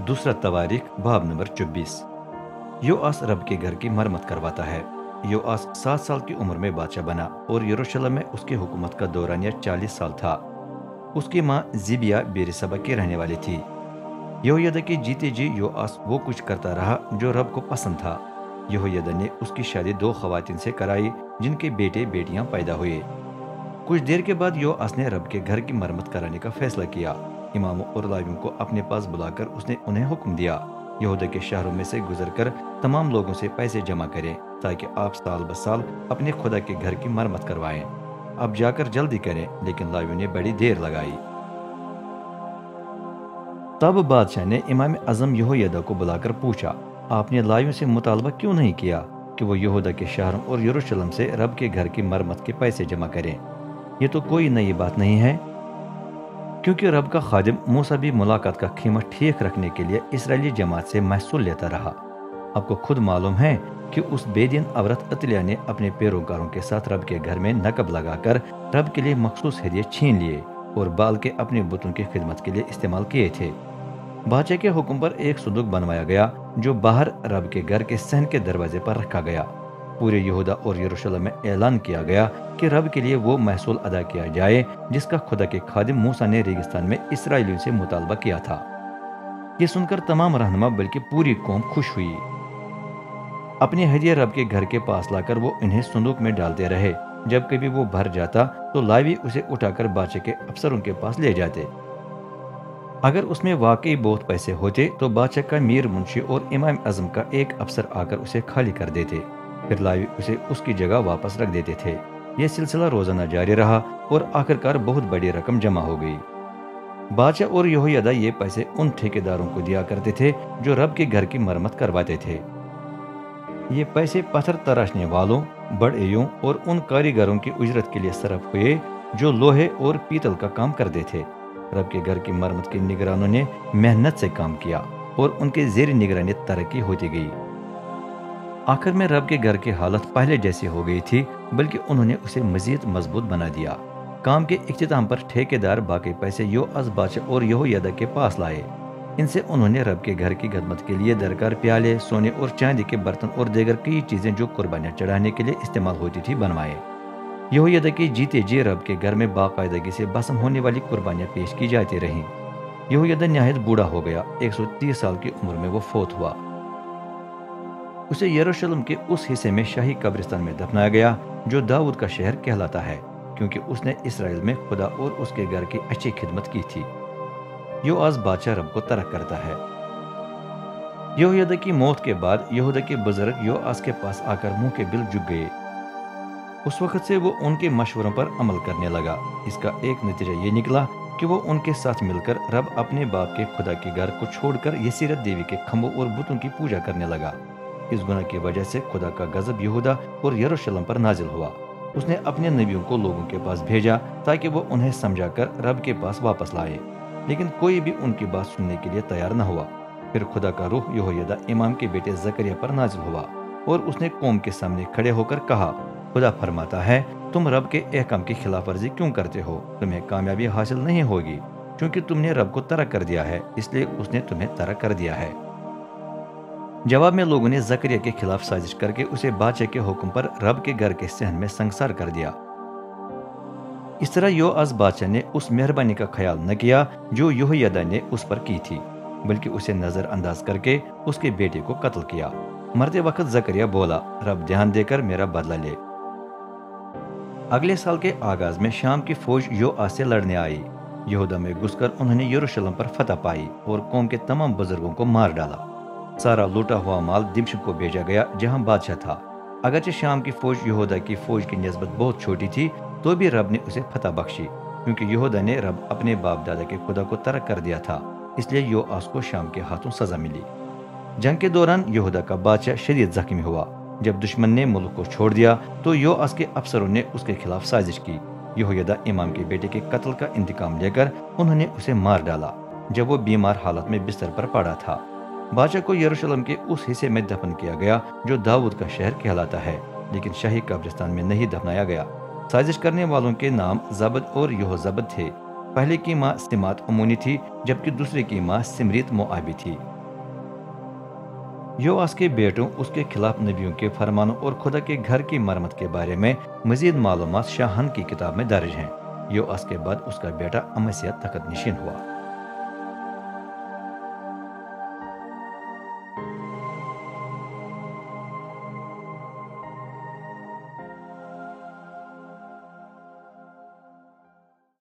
दूसरा तवारीख बाब नंबर 24। योआस रब के घर की मरम्मत करवाता है। योआस 7 साल की उम्र में बादशाह बना और यरूशलेम में उसकी हुकूमत का दौरानिया 40 साल था। उसकी माँ जिबिया बेरसबा की रहने वाली थी। यहोयदा की जीते जी योआस वो कुछ करता रहा जो रब को पसंद था। यहोयदा ने उसकी शादी 2 खवातीन से कराई जिनके बेटे बेटियां पैदा हुए। कुछ देर के बाद योआस ने रब के घर की मरम्मत कराने का फैसला किया। इमामों और लावियों को अपने पास बुलाकर उसने उन्हें हुक्म दिया, यहूदा के शहरों में से गुजरकर तमाम लोगों से पैसे जमा करें ताकि आप साल ब साल अपने खुदा के घर की मरम्मत करवाएं। अब जाकर जल्दी करें। लेकिन लावियों ने बड़ी देर लगाई। तब बादशाह ने इमाम अज़म यहोयदा को बुलाकर पूछा, आपने लावियों से मुतालबा क्यों नहीं किया कि वो यहूदा के शहरों और यरूशलेम से रब के घर की मरम्मत के पैसे जमा करें? ये तो कोई नई बात नहीं है, क्योंकि रब का खादिम मूसा भी मुलाकात का खीमा ठीक रखने के लिए इसराइली जमात से महसूल लेता रहा। आपको खुद मालूम है कि उस बेदीन औरत अतलिया ने अपने पैरोकारों के साथ रब के घर में नकब लगाकर रब के लिए मखसूस हदिये छीन लिए और बाल के अपने बुतों की खिदमत के लिए इस्तेमाल किए थे। बादशाह के हुक्म पर एक संदूक बनवाया गया जो बाहर रब के घर के सहन के दरवाजे पर रखा गया। पूरे यहूदा और यरूशलेम में ऐलान किया गया कि रब के लिए वो महसूल अदा किया जाए जिसका खुदा के खादिम मूसा ने रेगिस्तान में इसराइलियों से मुतालबा किया था। ये सुनकर तमाम रहनुमा बल्कि पूरी कौम खुश हुई। अपने हदिये रब के घर के पास लाकर वो इन्हें संदूक में डालते रहे। जब कभी वो भर जाता तो लावी उसे उठाकर बादशाह के अफसरों के पास ले जाते। अगर उसमें वाकई बहुत पैसे होते तो बादशाह का मीर मुंशी और इमाम आजम का एक अफसर आकर उसे खाली कर देते, फिर लावी उसे उसकी जगह वापस रख देते थे। यह सिलसिला रोजाना जारी रहा और आखिरकार बहुत बड़ी रकम जमा हो गई। बादशाह और यहोयदा ये पैसे उन ठेकेदारों को दिया करते थे जो रब के घर की मरम्मत करवाते थे। ये पैसे पत्थर तराशने वालों, बढ़इयों और उन कारीगरों की उजरत के लिए सरफ हुए जो लोहे और पीतल का काम करते थे। रब के घर की मरम्मत के निगरानों ने मेहनत से काम किया और उनके जेर निगरानी तरक्की होती गई। आखिर में रब के घर की हालत पहले जैसी हो गई थी, बल्कि उन्होंने उसे मजीद मजबूत बना दिया। काम के इख्तिताम पर ठेकेदार बाकी पैसे योआस बादशाह और यहोयदा के पास लाए। इनसे उन्होंने रब के घर की खदमत के लिए दरकार प्याले, सोने और चांदी के बर्तन और दीगर कई चीजें जो कुर्बानियां चढ़ाने के लिए इस्तेमाल होती थी बनवाए। यहोयदा के जीते जी रब के घर में बाकायदगी से बसम होने वाली कुर्बानियां पेश की जाती रहीं। यहोयदा निहायत बूढ़ा हो गया। 130 साल की उम्र में वो फौत हुआ। उसे यरूशलेम के उस हिस्से में शाही कब्रिस्तान में दफनाया गया जो दाऊद का शहर कहलाता है, क्योंकि उसने इसराइल में खुदा और उसके घर की अच्छी खिदमत की थी। योआस बादशाह रब को तरक करता है। यहोयदा की मौत के बाद यहूदा के बुजुर्ग योआस के पास आकर मुंह के बिल झुक गए। उस वक्त से वो उनके मशवरों पर अमल करने लगा। इसका एक नतीजा ये निकला कि वो उनके साथ मिलकर रब अपने बाप के खुदा के घर को छोड़कर यसीरत देवी के खम्भों और बुतों की पूजा करने लगा। इस गुनाह की वजह से खुदा का गजब यहूदा और यरूशलेम पर नाजिल हुआ। उसने अपने नबियों को लोगों के पास भेजा ताकि वो उन्हें समझाकर रब के पास वापस लाए, लेकिन कोई भी उनकी बात सुनने के लिए तैयार न हुआ। फिर खुदा का रूह यहोयदा इमाम के बेटे जकरिया पर नाजिल हुआ और उसने कौम के सामने खड़े होकर कहा, खुदा फरमाता है, तुम रब के एहकाम की खिलाफ वर्जी क्यों करते हो? तुम्हें कामयाबी हासिल नहीं होगी, क्योंकि तुमने रब को तरक कर दिया है, इसलिए उसने तुम्हें तरक कर दिया है। जवाब में लोगों ने जकरिया के खिलाफ साजिश करके उसे बादशाह के हुक्म पर रब के घर के सहन में संसार कर दिया। इस तरह योआस बादशाह ने उस मेहरबानी का ख्याल न किया जो यहोयदा ने उस पर की थी, बल्कि उसे नजरअंदाज करके उसके बेटे को कत्ल किया। मरते वक्त जकरिया बोला, रब ध्यान देकर मेरा बदला ले। अगले साल के आगाज में शाम की फौज योआस से लड़ने आई। यहूदा में घुसकर उन्होंने यरूशलेम पर फतह पाई और कौम के तमाम बुजुर्गों को मार डाला। सारा लूटा हुआ माल दिमश्क को भेजा गया जहां बादशाह था। अगरचे शाम की फौज यहूदा की फौज की निस्बत बहुत छोटी थी, तो भी रब ने उसे फतह बख्शी, क्योंकि यहूदा ने रब अपने बाप दादा के खुदा को तरक कर दिया था। इसलिए योआस को शाम के हाथों सजा मिली। जंग के दौरान यहूदा का बादशाह शदीद जख्मी हुआ। जब दुश्मन ने मुल्क को छोड़ दिया तो योआस के अफसरों ने उसके खिलाफ साजिश की। यहोयदा इमाम के बेटे के कत्ल का इंतकाम लेकर उन्होंने उसे मार डाला जब वो बीमार हालत में बिस्तर पर पड़ा था। बादशाह को यरूशलेम के उस हिस्से में दफन किया गया जो दाऊद का शहर कहलाता है, लेकिन शाही कब्रिस्तान में नहीं दफनाया गया। साजिश करने वालों के नाम जबद और यहोजबद थे। पहले की माँ सिमात अमोनी थी, जबकि दूसरे की माँ सिमरीत मोआबी थी। یواس کے بیٹوں اس کے خلاف نبیوں کے فرمانوں اور خدا کے گھر کی مرمت کے بارے میں مزید معلومات شاہن کی کتاب میں درج ہیں۔ یواس کے بعد اس کا بیٹا امسیہ تخت نشین ہوا۔